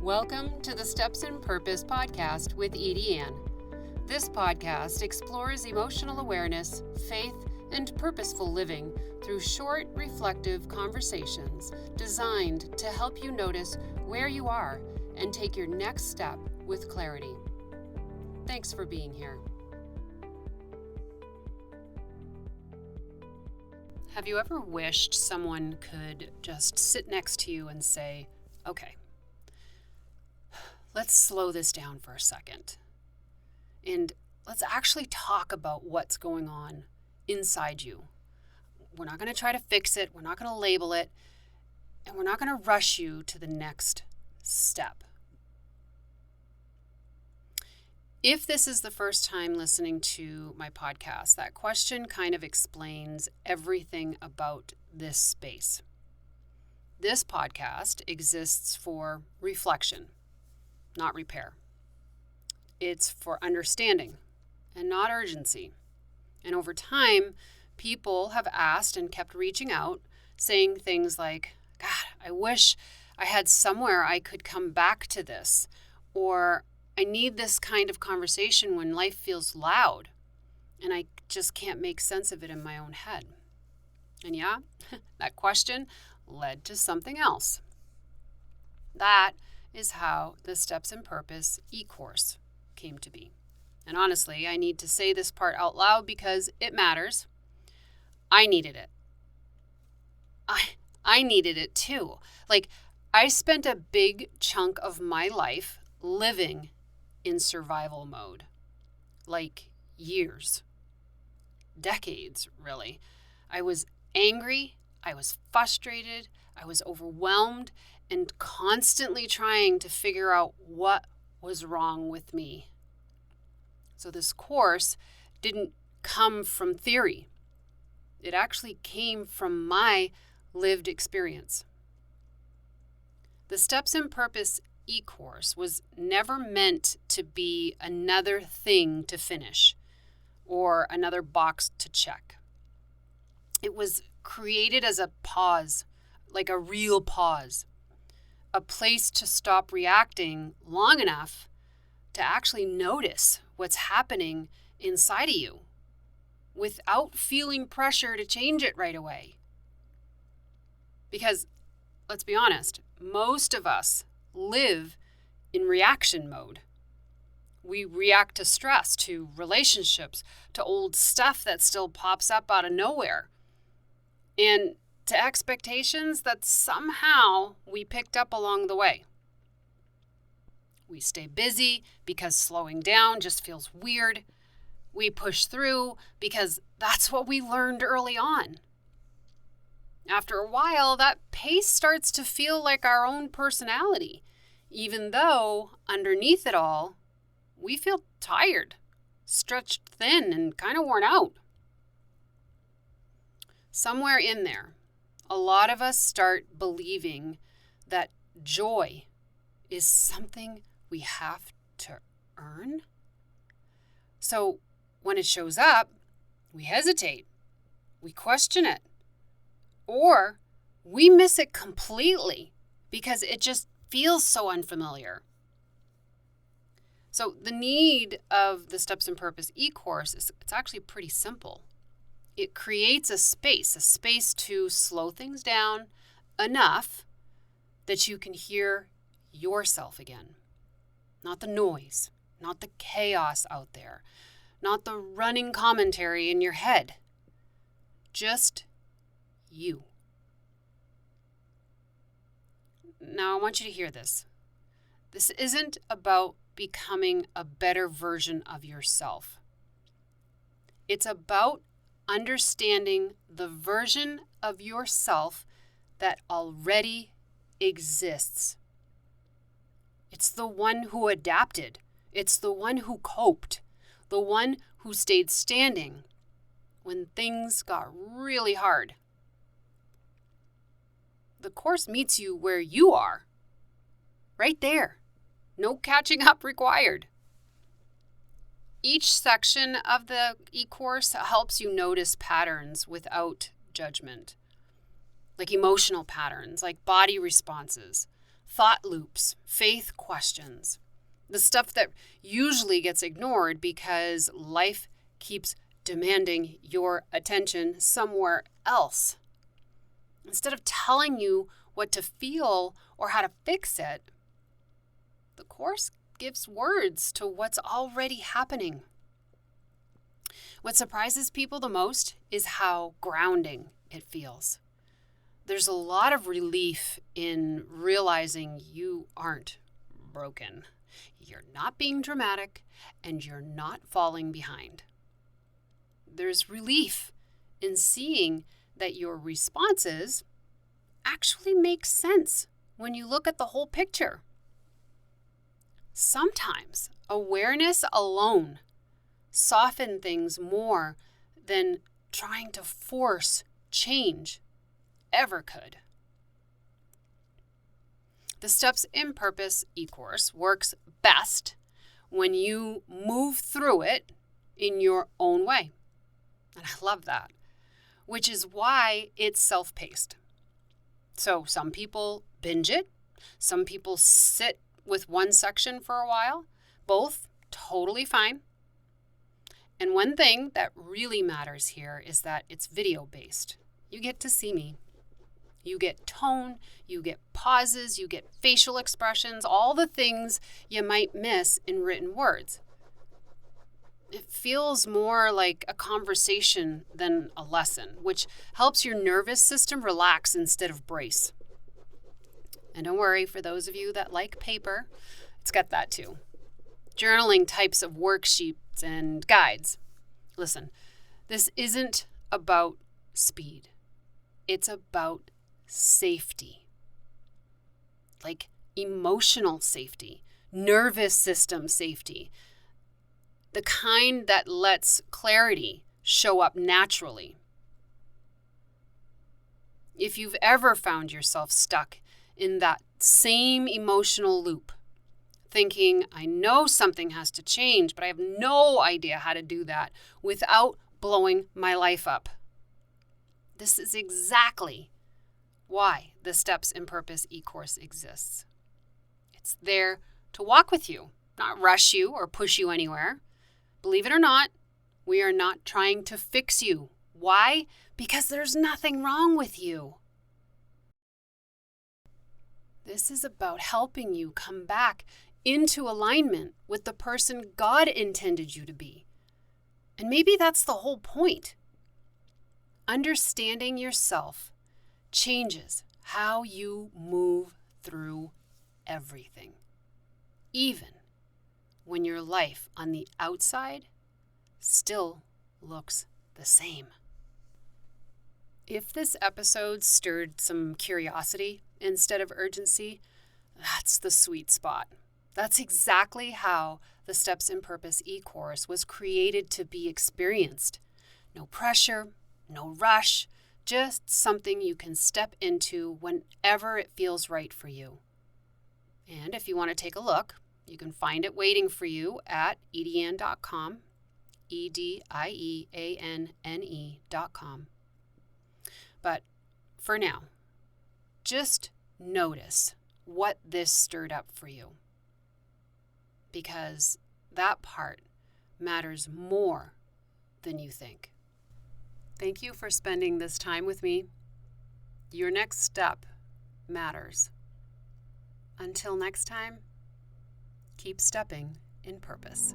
Welcome to the Steps in Purpose podcast with EdieAnne. This podcast explores emotional awareness, faith, and purposeful living through short, reflective conversations designed to help you notice where you are and take your next step with clarity. Thanks for being here. Have you ever wished someone could just sit next to you and say, okay, let's slow this down for a second. And let's actually talk about what's going on inside you. We're not going to try to fix it. We're not going to label it. And we're not going to rush you to the next step. If this is the first time listening to my podcast, that question kind of explains everything about this space. This podcast exists for reflection, not repair. It's for understanding and not urgency. And over time, people have asked and kept reaching out, saying things like, God, I wish I had somewhere I could come back to this, or I need this kind of conversation when life feels loud and I just can't make sense of it in my own head. And yeah, that question led to something else. That is how the Steps in Purpose e-course came to be. And honestly, I need to say this part out loud because it matters. I needed it. I needed it too. I spent a big chunk of my life living in survival mode. Years. Decades, really. I was angry. I was frustrated. I was overwhelmed and constantly trying to figure out what was wrong with me. So this course didn't come from theory. It actually came from my lived experience. The Steps in Purpose e-course was never meant to be another thing to finish or another box to check. It was created as a pause, like a real pause, a place to stop reacting long enough to actually notice what's happening inside of you without feeling pressure to change it right away. Because, let's be honest, most of us live in reaction mode. We react to stress, to relationships, to old stuff that still pops up out of nowhere, and to expectations that somehow we picked up along the way. We stay busy because slowing down just feels weird. We push through because that's what we learned early on. After a while, that pace starts to feel like our own personality, even though underneath it all, we feel tired, stretched thin, and kind of worn out. Somewhere in there, a lot of us start believing that joy is something we have to earn. So when it shows up, we hesitate, we question it, or we miss it completely because it just feels so unfamiliar. So the need of the Steps in Purpose e-course it's actually pretty simple. It creates a space to slow things down enough that you can hear yourself again. Not the noise, not the chaos out there, not the running commentary in your head. Just you. Now, I want you to hear this. This isn't about becoming a better version of yourself. It's about understanding the version of yourself that already exists. It's the one who adapted. It's the one who coped. The one who stayed standing when things got really hard. The course meets you where you are. Right there. No catching up required. Each section of the e-course helps you notice patterns without judgment, like emotional patterns, like body responses, thought loops, faith questions, the stuff that usually gets ignored because life keeps demanding your attention somewhere else. Instead of telling you what to feel or how to fix it, the Course gives words to what's already happening. What surprises people the most is how grounding it feels. There's a lot of relief in realizing you aren't broken. You're not being dramatic, and you're not falling behind. There's relief in seeing that your responses actually make sense when you look at the whole picture. Sometimes awareness alone softens things more than trying to force change ever could. The Steps in Purpose e-course works best when you move through it in your own way. And I love that, which is why it's self-paced. So some people binge it. Some people sit with one section for a while. Both totally fine. And one thing that really matters here is that it's video-based. You get to see me. You get tone, you get pauses, you get facial expressions, all the things you might miss in written words. It feels more like a conversation than a lesson, which helps your nervous system relax instead of brace. And don't worry, for those of you that like paper, it's got that too. Journaling types of worksheets and guides. Listen, this isn't about speed. It's about safety. Like emotional safety, nervous system safety. The kind that lets clarity show up naturally. If you've ever found yourself stuck in that same emotional loop, thinking, I know something has to change, but I have no idea how to do that without blowing my life up. This is exactly why the Steps in Purpose e-course exists. It's there to walk with you, not rush you or push you anywhere. Believe it or not, we are not trying to fix you. Why? Because there's nothing wrong with you. This is about helping you come back into alignment with the person God intended you to be. And maybe that's the whole point. Understanding yourself changes how you move through everything, even when your life on the outside still looks the same. If this episode stirred some curiosity instead of urgency, that's the sweet spot. That's exactly how the Steps in Purpose e-course was created to be experienced. No pressure, no rush, just something you can step into whenever it feels right for you. And if you want to take a look, you can find it waiting for you at EdieAnne.com, EdieAnne.com. But for now, just notice what this stirred up for you, because that part matters more than you think. Thank you for spending this time with me. Your next step matters. Until next time, keep stepping in purpose.